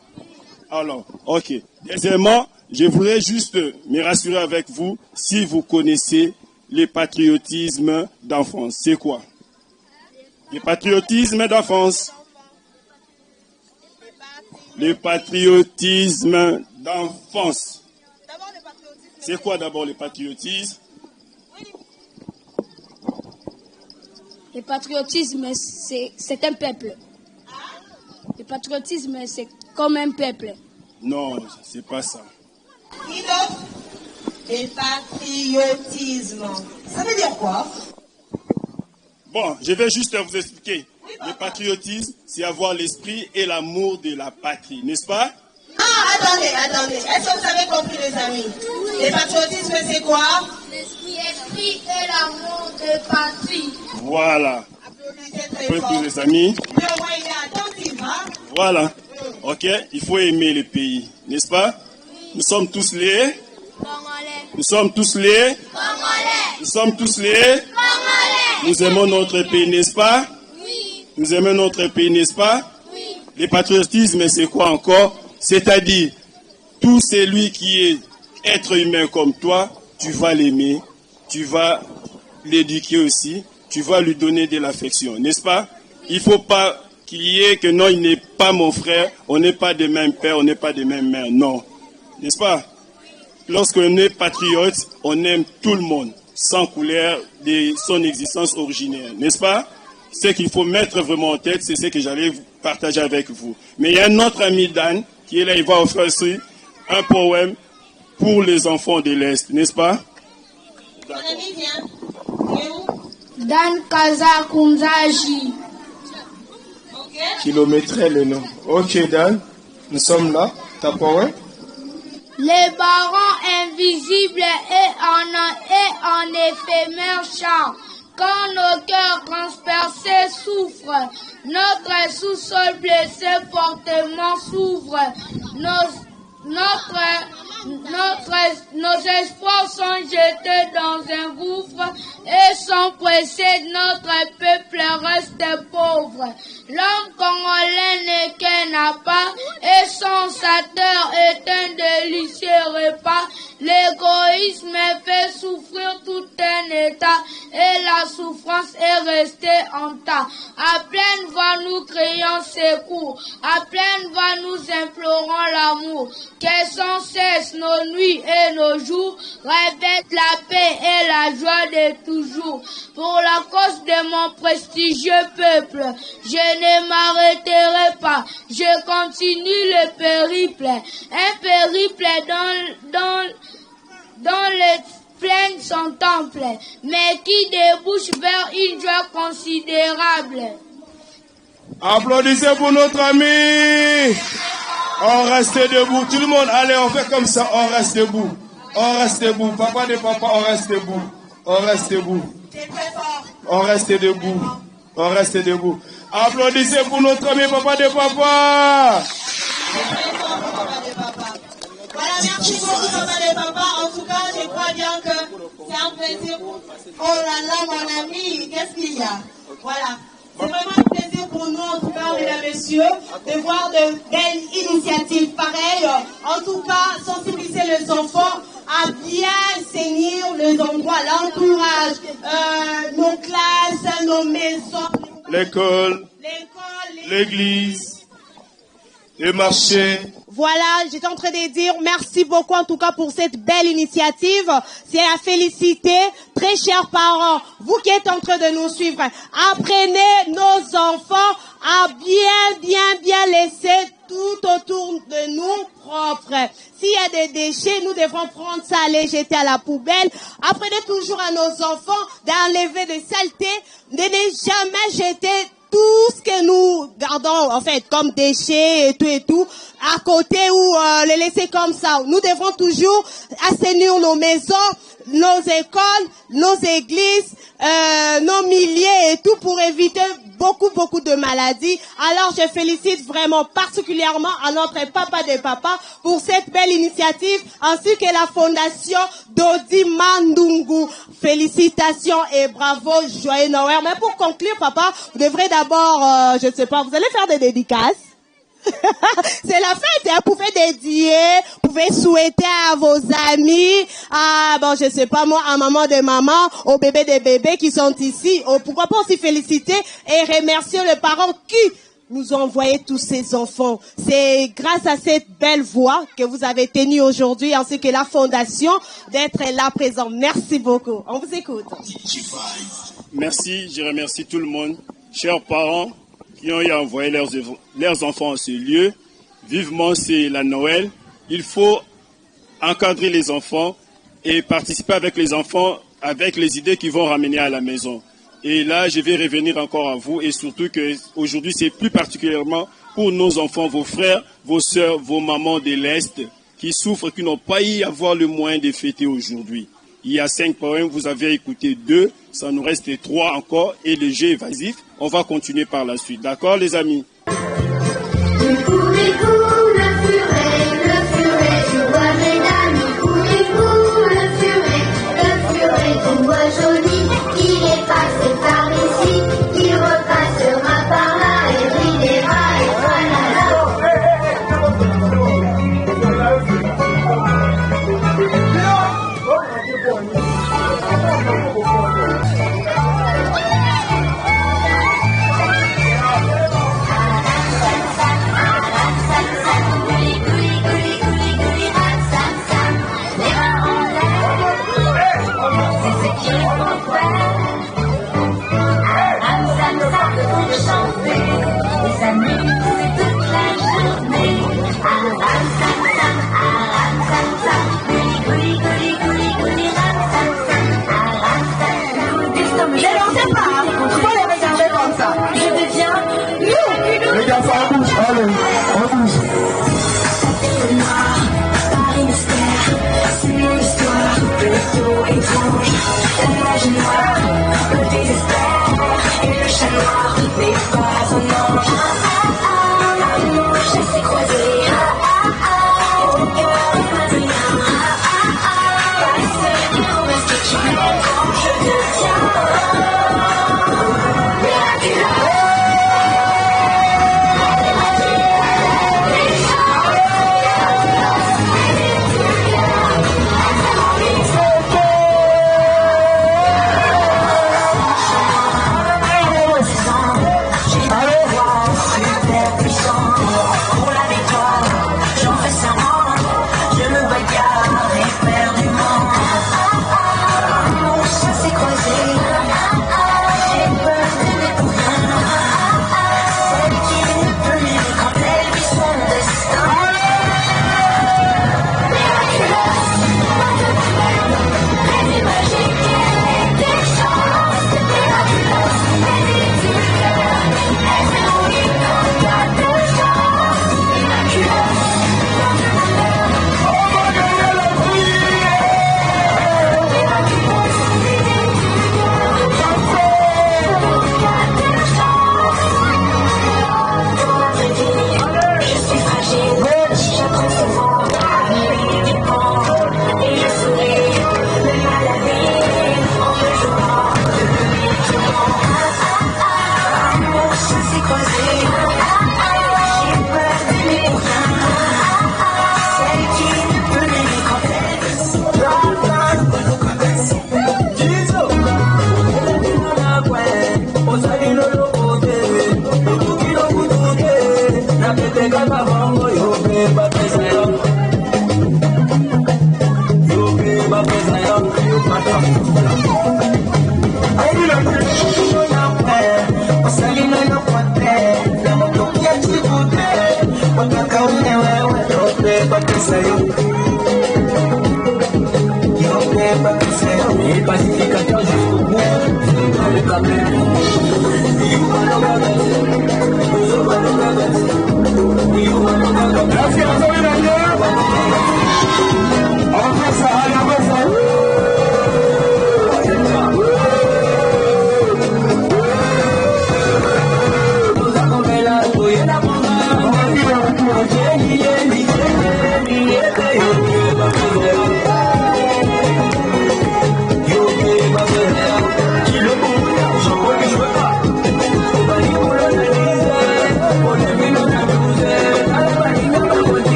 Alors, ok. Deuxièmement, je voudrais juste me rassurer avec vous si vous connaissez le patriotisme d'enfance. C'est quoi? Le patriotisme d'enfance. Le patriotisme d'enfance. C'est quoi d'abord le patriotisme? Le patriotisme, c'est un peuple. Le patriotisme, c'est comme un peuple. Non, c'est pas ça. Qui d'autre? Le patriotisme. Ça veut dire quoi? Bon, je vais juste vous expliquer. Le patriotisme, c'est avoir l'esprit et l'amour de la patrie, n'est-ce pas? Attendez. Est-ce que vous avez compris, les amis? Oui. Le patriotisme, c'est quoi? L'esprit et l'amour de patrie. Voilà. Applaudissez les amis. Voilà. Ok, il faut aimer le pays, n'est-ce pas? Nous sommes tous les Congolais. Nous sommes tous les Congolais. Nous sommes tous les Congolais. Nous aimons notre pays, n'est-ce pas? Oui. Nous aimons notre pays, n'est-ce pas? Oui. Le patriotisme, c'est quoi encore? C'est-à-dire, tout celui qui est être humain comme toi, tu vas l'aimer, tu vas l'éduquer aussi, tu vas lui donner de l'affection, n'est-ce pas? Il ne faut pas qu'il y ait que non, il n'est pas mon frère, on n'est pas de même père, on n'est pas de même mère, non. N'est-ce pas? Lorsqu'on est patriote, on aime tout le monde, sans couleur de son existence originaire, n'est-ce pas? Ce qu'il faut mettre vraiment en tête, c'est ce que j'allais partager avec vous. Mais il y a un autre ami Dan qui est là, il va offrir aussi un poème pour les enfants de l'Est, n'est-ce pas? Dan Kaza Kunzaji. Kilométrer le nom. Ok Dan, nous sommes là. T'as poème? Les barons invisibles et en éphémère chant. Quand nos cœurs transpercés souffrent, notre sous-sol blessé fortement s'ouvre. Notre Nos espoirs sont jetés dans un gouffre et sans précédent, notre peuple reste pauvre. L'homme congolais n'est qu'un appât et son sateur est un délicieux repas. L'égoïsme fait souffrir tout un état et la souffrance est restée en tas. À pleine voix nous crions secours, à pleine voix nous implorons l'amour. Que sans cesse nos nuits et nos jours revêtent la paix et la joie de toujours. Pour la cause de mon prestigieux peuple, je ne m'arrêterai pas, je continue le périple, un périple dans les plaines son temple, mais qui débouche vers une joie considérable. Applaudissez pour notre ami. On reste debout. Tout le monde, allez, on fait comme ça. On reste debout. On reste debout. Papa de papa, on reste debout. On reste debout. On reste debout. On reste debout. Applaudissez pour notre ami papa de papa. Voilà, merci beaucoup papa de papa. En tout cas, je crois bien que c'est un plaisir. Oh là là, mon ami, qu'est-ce qu'il y a? Voilà. C'est vraiment un plaisir pour nous, en tout cas, mesdames et messieurs, de voir de belles initiatives pareilles. En tout cas, sensibiliser les enfants à bien saisir les endroits, l'entourage, nos classes, nos maisons. L'école, l'église, le marché. Voilà, j'étais en train de dire merci beaucoup en tout cas pour cette belle initiative. C'est à féliciter, très chers parents, vous qui êtes en train de nous suivre. Apprenez nos enfants à bien laisser tout autour de nous propre. S'il y a des déchets, nous devrons prendre ça, les jeter à la poubelle. Apprenez toujours à nos enfants d'enlever des saletés, de ne jamais jeter tout ce que nous gardons, en fait, comme déchets et tout, à côté ou les laisser comme ça. Nous devons toujours assainir nos maisons, nos écoles, nos églises, nos milliers et tout pour éviter beaucoup de maladies. Alors, je félicite vraiment particulièrement à notre papa des papas pour cette belle initiative, ainsi que la fondation Dodi Mandungu. Félicitations et bravo, joyeux Noël. Mais pour conclure, papa, vous devrez d'abord, je ne sais pas, vous allez faire des dédicaces. C'est la fête, hein? Vous pouvez dédier, vous pouvez souhaiter à vos amis, je sais pas moi, à maman de maman, aux bébés des bébés qui sont ici. Pourquoi pas aussi féliciter et remercier les parents qui nous ont envoyé tous ces enfants. C'est grâce à cette belle voix que vous avez tenue aujourd'hui, ainsi que la fondation, d'être là présent. Merci beaucoup. On vous écoute. Merci, je remercie tout le monde. Chers parents, qui ont envoyé leurs enfants à ce lieu. Vivement, c'est la Noël. Il faut encadrer les enfants et participer avec les enfants avec les idées qu'ils vont ramener à la maison. Et là, je vais revenir encore à vous et surtout que aujourd'hui, c'est plus particulièrement pour nos enfants, vos frères, vos sœurs, vos mamans de l'Est qui souffrent, qui n'ont pas eu à avoir le moyen de fêter aujourd'hui. Il y a 5 poèmes, vous avez écouté 2, ça nous reste 3 encore et le jeu évasif. On va continuer par la suite. D'accord, les amis? Le furet, je vois mes amis. Le furet, joli. Il est passé par ici, il repassera par là et brillera et voilà.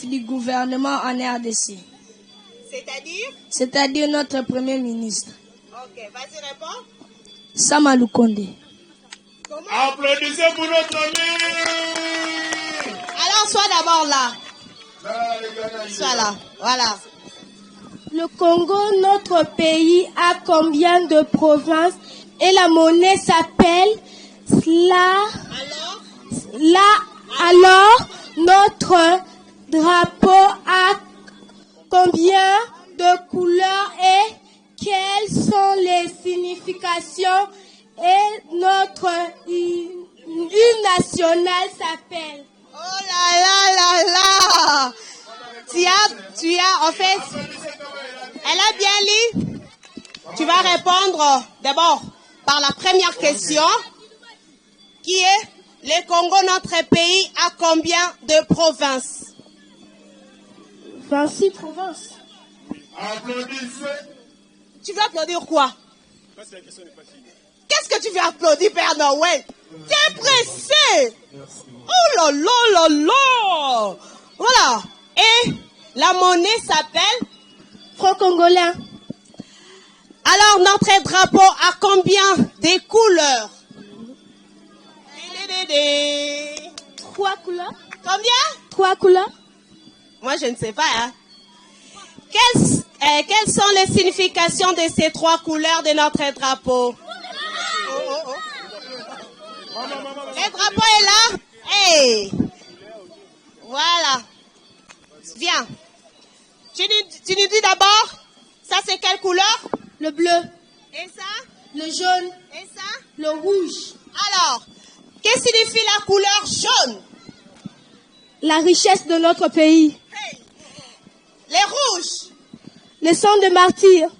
Du gouvernement en RDC. C'est-à-dire? C'est-à-dire notre premier ministre. Ok, vas-y, réponds. Samalou Kondé. Applaudissez pour notre ami. Alors, sois d'abord là. Sois là, voilà. Le Congo, notre pays, a combien de provinces et la monnaie s'appelle Alors, notre drapeau a combien de couleurs et quelles sont les significations et notre hymne national s'appelle? Oh là là là là! Tu as, en fait, elle a bien lu. Tu vas répondre d'abord par la première question, qui est, le Congo, notre pays, a combien de provinces? 26 provinces. Applaudissez. Tu veux applaudir quoi? Qu'est-ce que tu veux applaudir, Père Noël? T'es pressé! Oh là là là là! Voilà. Et la monnaie s'appelle? Franc congolais. Alors, notre drapeau a combien de couleurs? 3 couleurs. Combien? 3 couleurs. Moi, je ne sais pas. Hein. Quelles sont les significations de ces 3 couleurs de notre drapeau? Le drapeau est là. Hey. Voilà. Viens. Tu nous dis d'abord, ça c'est quelle couleur? Le bleu. Et ça? Le jaune. Et ça? Le rouge. Alors, qu'est-ce que signifie la couleur jaune? La richesse de notre pays. Hey. Les rouges? Le sang de martyrs.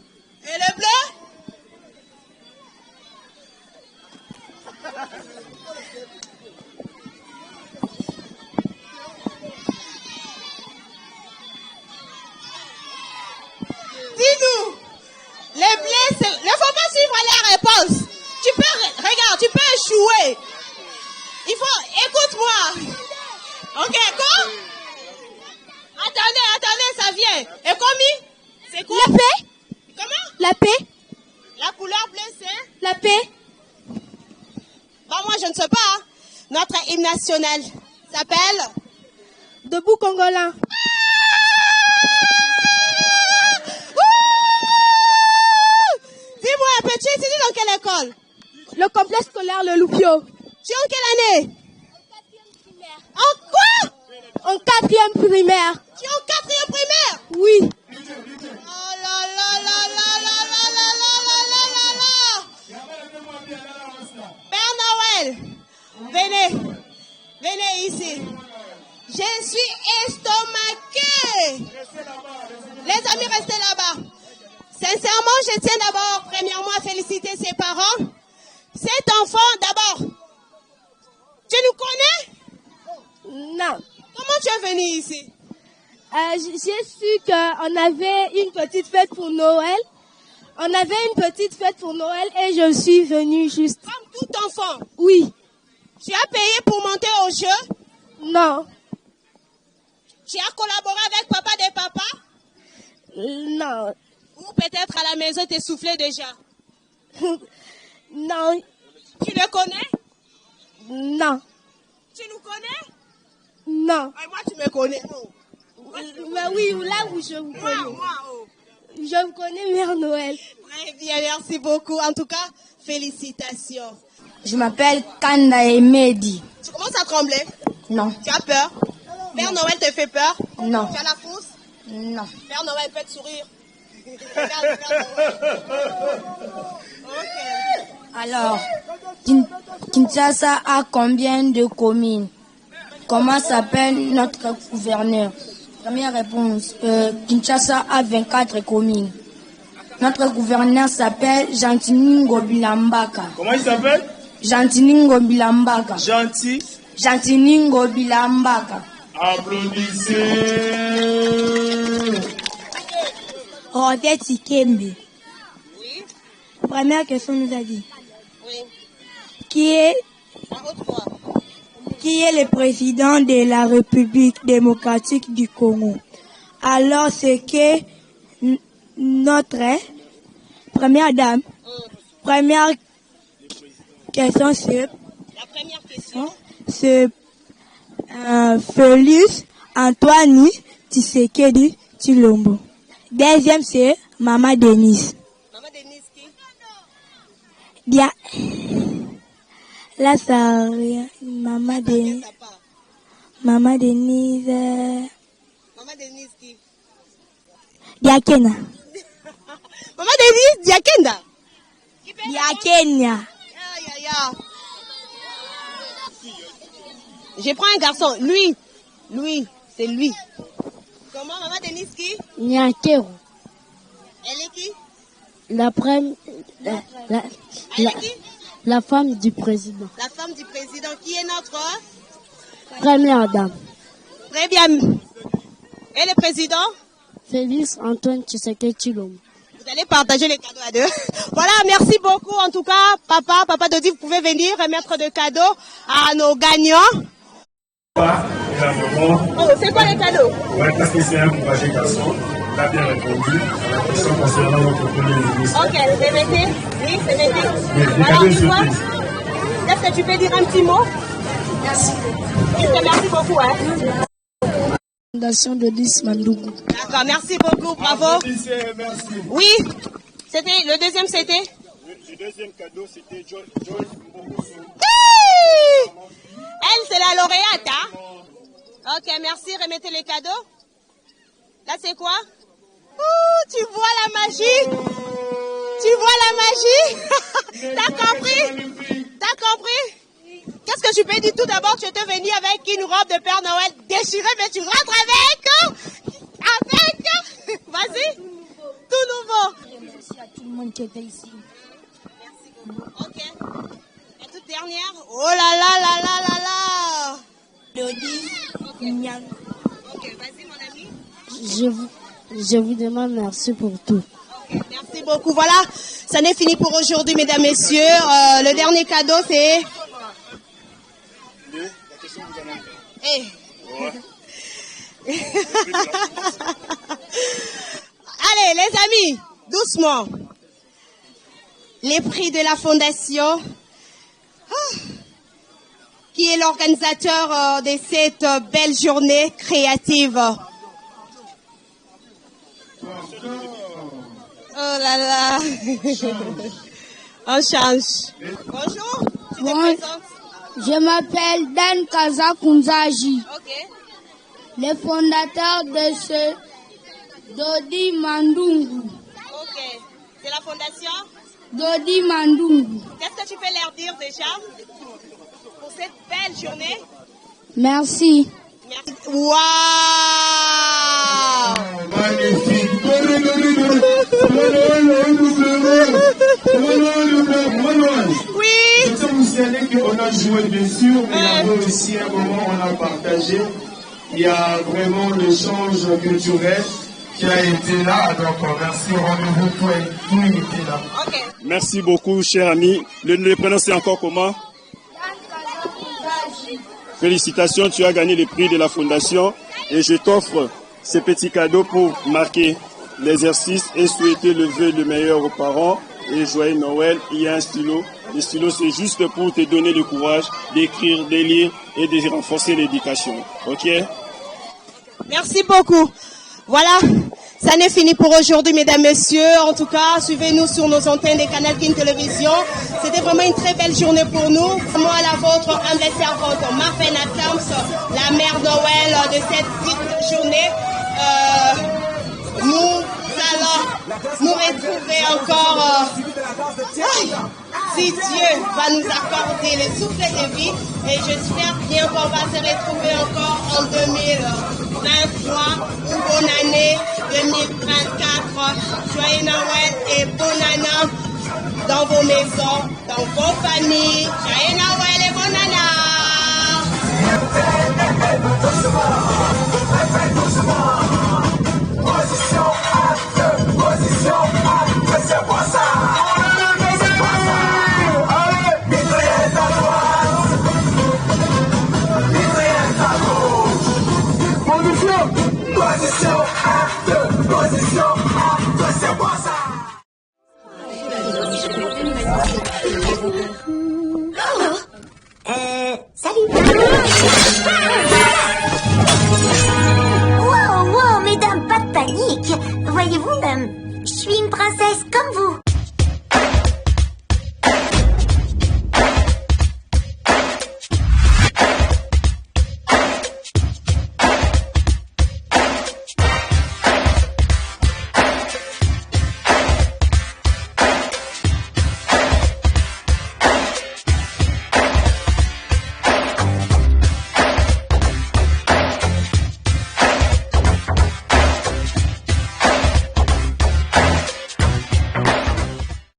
Et le bleu? Dis-nous, les blés, il ne faut pas suivre la réponse. Regarde, tu peux échouer. Il faut, écoute-moi. Ok, quoi? Attendez, ça vient. Et comment? C'est quoi? La paix. Comment? La paix. La couleur bleue, c'est? La paix. Bah, moi, je ne sais pas. Hein. Notre hymne national s'appelle? Debout Congolais. Dis-moi, petit, tu es dans quelle école? Le complexe scolaire Le Loupio. Tu es en quelle année? En quoi? En 4e primaire. Tu es en 4e primaire? Oui. Oh là là là là là là là là là là là là. Père Noël, venez. Venez ici. Je suis estomaquée. Les amis, restez là-bas. Sincèrement, je tiens d'abord, premièrement, à féliciter ses parents. Cet enfant, d'abord, tu nous connais? Non. Comment tu es venu ici? J'ai su qu'on avait une petite fête pour Noël. On avait une petite fête pour Noël et je suis venue juste. Comme tout enfant? Oui. Tu as payé pour monter au jeu? Non. Tu as collaboré avec papa des papas? Non. Ou peut-être à la maison, tu es soufflé déjà? Non. Tu le connais? Non. Tu nous connais? Non. Ah, moi, tu me connais. Non. Mais oui, là où je vous connais. Je vous connais, Mère Noël. Très bien, merci beaucoup. En tout cas, félicitations. Je m'appelle Kanda Emedi. Tu commences à trembler? Non. Tu as peur? Père Noël te fait peur? Non. Tu as la frousse? Non. Père Noël peut te sourire. Regarde, Père Noël. Ok. Alors, Kinshasa a combien de communes? Comment s'appelle notre gouverneur? Première réponse, Kinshasa a 24 communes. Notre gouverneur s'appelle Jantiningo Bilambaka. Comment il s'appelle? Jantiningo Bilambaka. Gentil. Jantiningo Bilambaka. Applaudissez. Rodette Ikembe. Oui. Première question nous a dit. Oui. Qui est le président de la République démocratique du Congo? Alors, c'est que notre première dame, première question, c'est la première question. C'est Félix Antoine Tshisekedi Tshilombo. Deuxième, c'est Maman Denise. Maman Denise qui? Là, ça rien. Maman Denise. Maman Denise. Maman Denise qui? Diakena. Maman Denise, Diakenda. Diakena. Aïe, aïe, aïe. Je prends un garçon. Lui, c'est lui. Comment, Maman Denise qui? Nyakero. Elle est qui? La femme du président. La femme du président. Qui est notre? Première dame. Très bien. Et le président? Félix Antoine Tshisekedi Tshilombo. Vous allez partager les cadeaux à deux. Voilà, merci beaucoup. En tout cas, papa Dodi, vous pouvez venir remettre des cadeaux à nos gagnants. Oh, c'est quoi les cadeaux? Ouais, parce que c'est un courageux garçon. Il a bien répondu à la question concernant notre premier ministre. Ok, c'est métier. Oui, c'est métier. Oui, Alors, les dis-moi, cadeaux est-ce que tu peux dire un petit mot? Merci. Merci beaucoup. Hein. Fondation de Lys Mandougou. D'accord, merci beaucoup, bravo. Merci. Oui, c'était le deuxième, c'était? Le deuxième cadeau, c'était Joy Mbokoso. Elle, c'est la lauréate, hein? Ok, merci, remettez les cadeaux. Là, c'est quoi? Ouh, tu vois la magie? Tu vois la magie? T'as compris? T'as compris? Qu'est-ce que tu peux dire tout d'abord? Tu étais venu avec une robe de Père Noël déchirée, mais tu rentres avec, vas-y, tout nouveau. Merci à tout le monde qui était ici. Merci beaucoup. Ok. La toute dernière. Oh là là là là là là. Ok, vas-y mon ami. Je vous demande merci pour tout. Okay, merci beaucoup. Voilà, ça n'est fini pour aujourd'hui, mesdames, messieurs. Le dernier cadeau, c'est... La question que vous avez. Hey. Ouais. Allez, les amis, doucement. Les prix de la fondation, qui est l'organisateur de cette belle journée créative. Oh là là. On change. Bonjour. Tu te présentes? Je m'appelle Dan Kaza Kunzaji. Ok. Le fondateur de ce Dodi Mandungu. Ok. C'est la fondation? Dodi Mandungu. Qu'est-ce que tu peux leur dire déjà pour cette belle journée? Merci. Wow! Magnifique. Oui. Je tiens à vous signaler qu'on a joué bien sûr, mais il y avait aussi un moment où on a partagé. Il y a vraiment l'échange culturel qui a été là. Donc merci, rendez-vous tout était là. Okay. Merci beaucoup, cher ami. Le prénom, c'est encore comment? Félicitations, tu as gagné le prix de la fondation et je t'offre ces petits cadeaux pour marquer l'exercice et souhaiter le vœu le meilleur aux parents et joyeux Noël. Il y a un stylo. Le stylo, c'est juste pour te donner le courage d'écrire, de lire et de renforcer l'éducation. Ok? Merci beaucoup. Voilà, ça n'est fini pour aujourd'hui, mesdames, messieurs. En tout cas, suivez-nous sur nos antennes des Canal King Télévision. C'était vraiment une très belle journée pour nous. Moi, la vôtre, humble servante, Marvin Adams, la mère Noël de cette petite journée. Nous allons nous retrouver encore, si Dieu va nous accorder le souffle de vie, et j'espère bien qu'on va se retrouver encore en 2023, une bonne année 2024, joyeux Noël et bonne année dans vos maisons, dans vos familles, joyeux Noël et bonne année. Salut. Wow, mesdames, pas de panique. Voyez-vous, je suis une princesse comme vous.